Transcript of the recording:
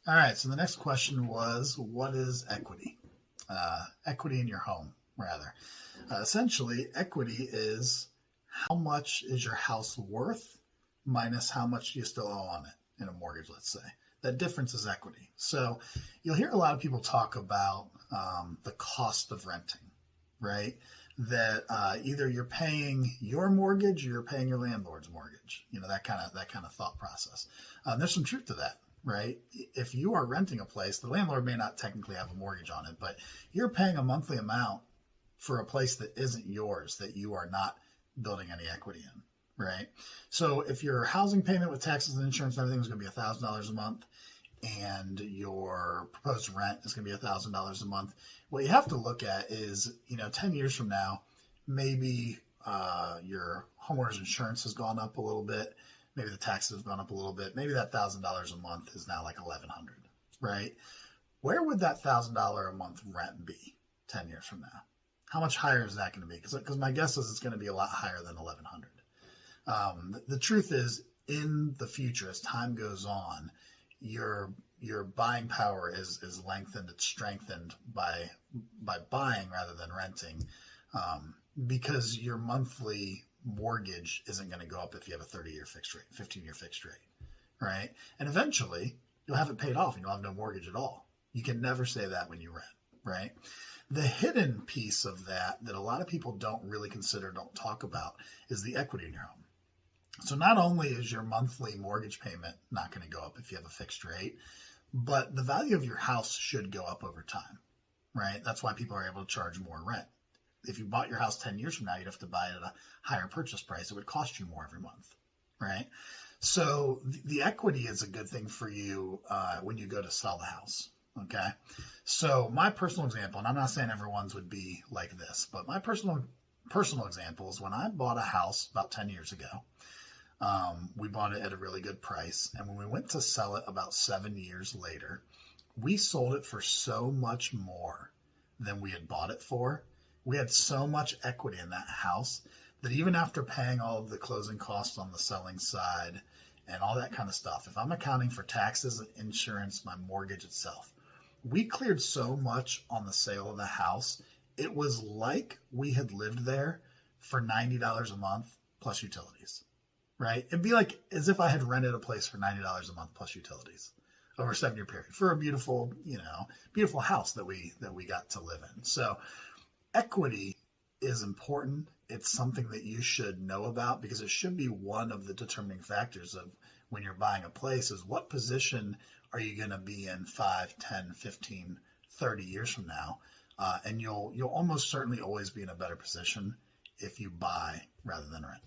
All right. So the next question was, what is equity? Equity in your home, rather. Essentially, equity is how much is your house worth minus how much you still owe on it in a mortgage, let's say. That difference is equity. So you'll hear a lot of people talk about the cost of renting, right? That either you're paying your mortgage or you're paying your landlord's mortgage. That kind of thought process. There's some truth to that, right? If you are renting a place, the landlord may not technically have a mortgage on it, but you're paying a monthly amount for a place that isn't yours, that you are not building any equity in, right? So if your housing payment with taxes and insurance and everything is going to be $1,000 a month, and your proposed rent is going to be $1,000 a month, what you have to look at is, 10 years from now, maybe your homeowner's insurance has gone up a little bit. Maybe the taxes have gone up a little bit. Maybe that $1,000 a month is now like $1,100, right? Where would that $1,000 a month rent be 10 years from now? How much higher is that going to be? Because my guess is it's going to be a lot higher than $1,100. The truth is, in the future, as time goes on, your buying power is lengthened, it's strengthened by buying rather than renting, because your monthly mortgage isn't going to go up if you have a 30-year fixed rate, 15-year fixed rate, right? And eventually you'll have it paid off and you'll have no mortgage at all. You can never say that when you rent, right? The hidden piece of that a lot of people don't really consider, don't talk about, is the equity in your home. So not only is your monthly mortgage payment not going to go up if you have a fixed rate, but the value of your house should go up over time, right? That's why people are able to charge more rent. If you bought your house 10 years from now, you'd have to buy it at a higher purchase price. It would cost you more every month, right? So the equity is a good thing for you when you go to sell the house, okay? So my personal example, and I'm not saying everyone's would be like this, but my personal example is when I bought a house about 10 years ago. We bought it at a really good price. And when we went to sell it about 7 years later, we sold it for so much more than we had bought it for. We had so much equity in that house that even after paying all of the closing costs on the selling side and all that kind of stuff, if I'm accounting for taxes, insurance, my mortgage itself, we cleared so much on the sale of the house. It was like we had lived there for $90 a month plus utilities. Right? It'd be like as if I had rented a place for $90 a month plus utilities over a 7-year period for a beautiful house that we got to live in. So equity is important. It's something that you should know about because it should be one of the determining factors of when you're buying a place is what position are you going to be in 5, 10, 15, 30 years from now? And you'll almost certainly always be in a better position if you buy rather than rent.